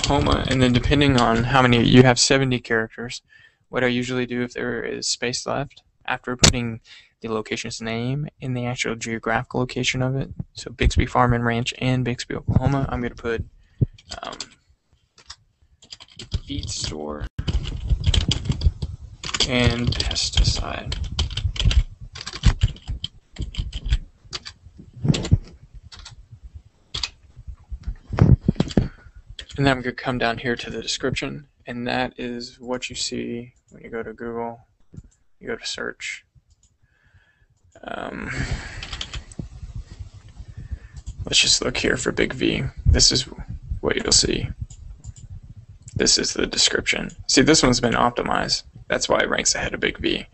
Oklahoma, and then depending on how many, you have 70 characters. What I usually do if there is space left, after putting the location's name and the actual geographical location of it, so Bixby Farm and Ranch and Bixby, Oklahoma, I'm going to put feed store and pesticide. And then I'm going to come down here to the description, and that is what you see when you go to Google. You go to search. Let's just look here for Big V. This is what you'll see. This is the description. See, this one's been optimized. That's why it ranks ahead of Big V.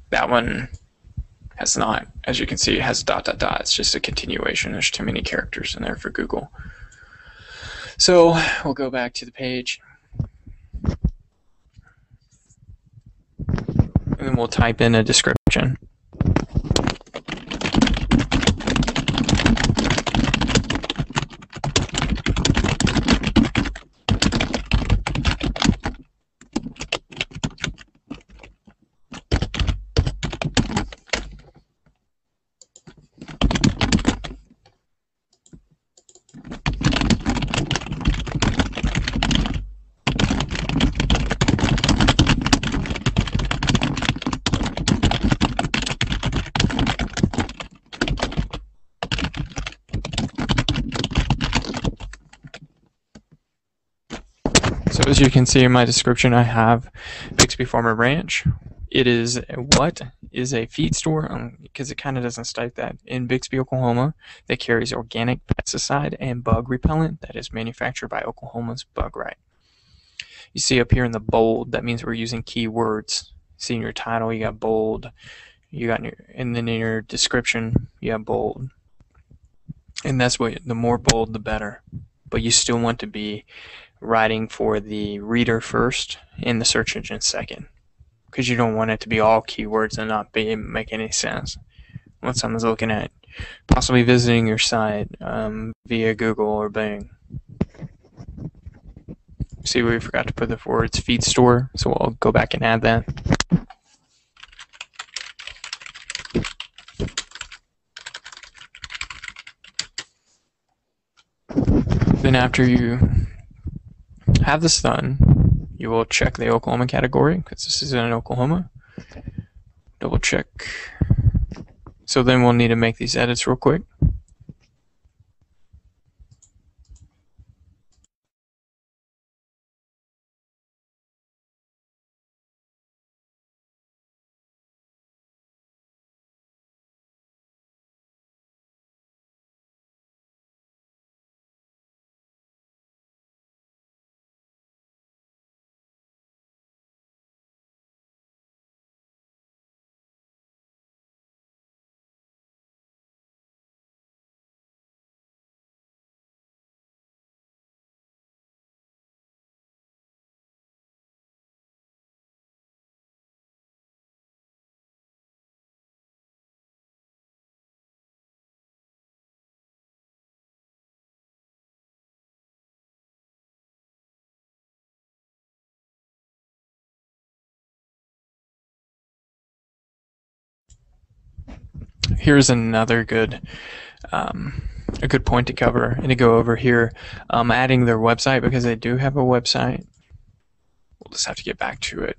That one has not. As you can see, it has ... It's just a continuation. There's too many characters in there for Google. So we'll go back to the page. And then we'll type in a description. So as you can see in my description, I have Bixby Farm and Ranch. It is a feed store, because it kind of doesn't state that, in Bixby, Oklahoma, that carries organic pesticide and bug repellent that is manufactured by Oklahoma's Bug Right. You see up here in the bold, that means we're using keywords. See in your title, you got bold. And then in your description, you have bold. And that's what, the more bold, the better. But you still want to be writing for the reader first and the search engine second, because you don't want it to be all keywords and not make any sense when someone's looking at possibly visiting your site via Google or Bing. See, we forgot to put the words feed store, so we'll go back and add that. Then after you have this done, you will check the Oklahoma category, because this is in Oklahoma. Double check. So then we'll need to make these edits real quick. Here's another good a good point to cover and to go over here. Adding their website, because they do have a website. We'll just have to get back to it.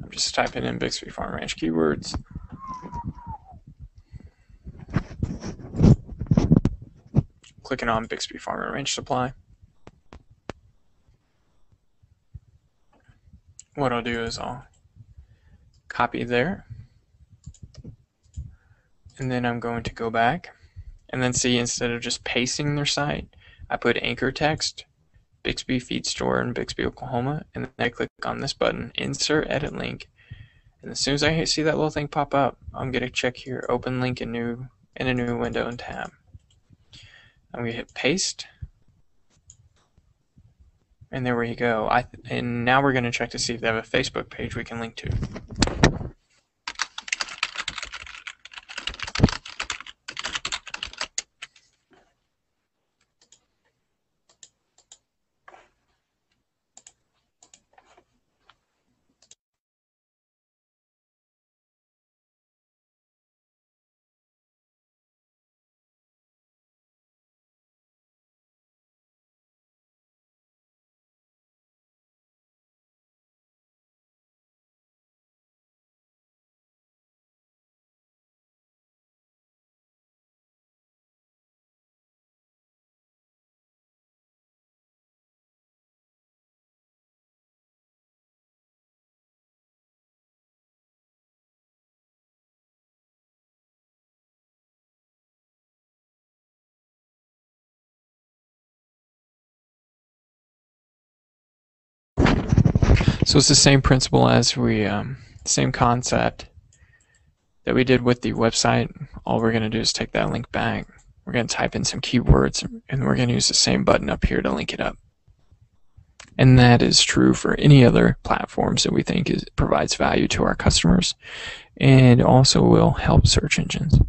I'm just typing in Bixby Farm Ranch keywords. Clicking on Bixby Farm and Ranch Supply. What I'll do is I'll copy there, and then I'm going to go back and then see, instead of just pasting their site, I put anchor text, Bixby Feed Store in Bixby, Oklahoma, and then I click on this button, Insert Edit Link, and as soon as I see that little thing pop up, I'm going to check here, Open Link in a new window and tab. I'm going to hit Paste. And there we go. And now we're going to check to see if they have a Facebook page we can link to. So it's the same principle as same concept that we did with the website. All we're going to do is take that link back. We're going to type in some keywords, and we're going to use the same button up here to link it up. And that is true for any other platforms that we think provides value to our customers and also will help search engines.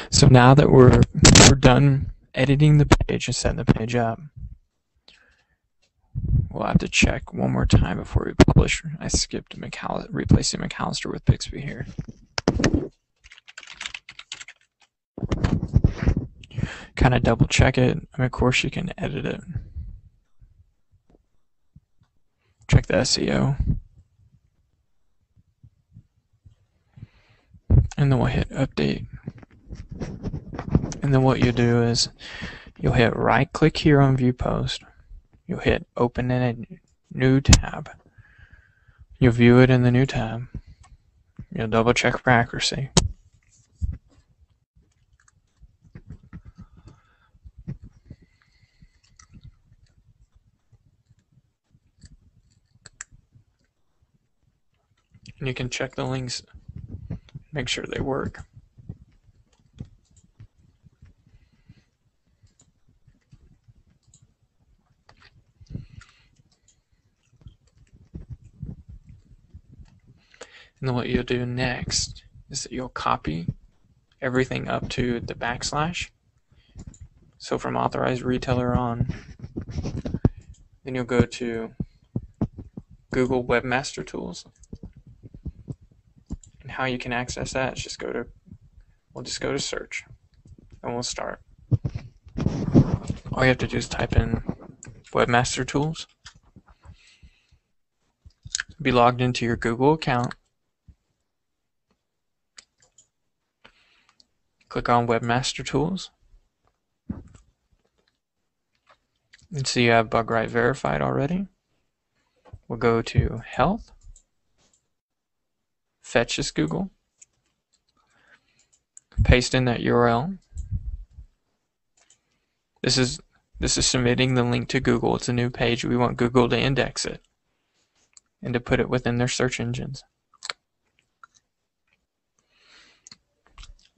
So now that we're done editing the page and setting the page up, we'll have to check one more time before we publish. I skipped replacing McAllister with Bixby here. Kind of double check it. And of course, you can edit it. Check the SEO. And then we'll hit update. And then what you'll do is you'll hit right click here on view post. You'll hit open in a new tab. You'll view it in the new tab. You'll double check for accuracy. And you can check the links, make sure they work. And then what you'll do next is that you'll copy everything up to the backslash. So from authorized retailer on, then you'll go to Google Webmaster Tools. And how you can access that is we'll just go to search and we'll start. All you have to do is type in Webmaster Tools. Be logged into your Google account. Click on Webmaster Tools. And see you have bug right verified already. We'll go to Health. Fetch this Google. Paste in that URL. This is submitting the link to Google. It's a new page. We want Google to index it and to put it within their search engines.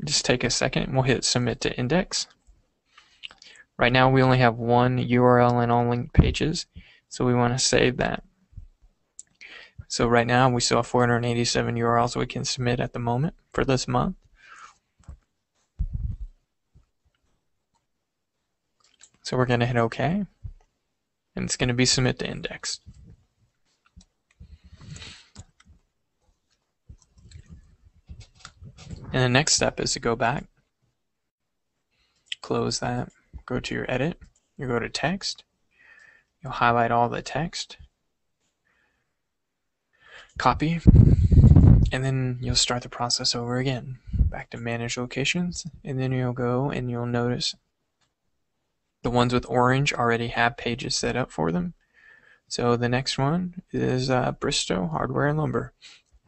Just take a second and we'll hit submit to index. Right now we only have one URL in all linked pages, so we want to save that. So right now we still have 487 URLs we can submit at the moment for this month. So we're going to hit OK, and it's going to be submit to index. And the next step is to go back, close that, go to your edit, you go to text, you'll highlight all the text, copy, and then you'll start the process over again. Back to manage locations, and then you'll go and you'll notice the ones with orange already have pages set up for them. So the next one is Bristow Hardware and Lumber.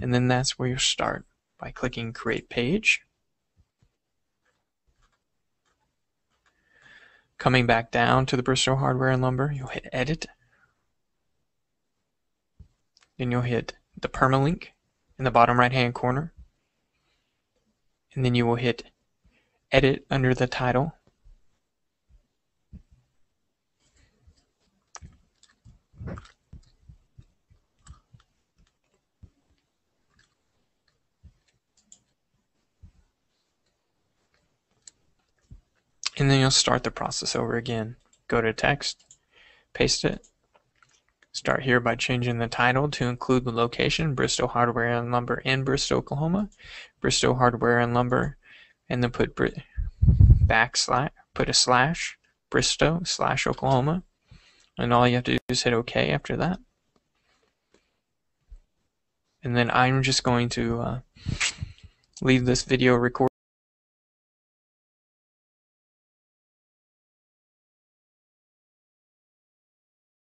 And then that's where you start by clicking Create Page. Coming back down to the Bristow Hardware and Lumber, you'll hit Edit. Then you'll hit the permalink in the bottom right hand corner. And then you will hit Edit under the title. And then you'll start the process over again. Go to text, paste it. Start here by changing the title to include the location, Bristow Hardware and Lumber in Bristow, Oklahoma. Bristow Hardware and Lumber, and then put put a slash, Bristow / Oklahoma. And all you have to do is hit OK after that. And then I'm just going to leave this video recorded.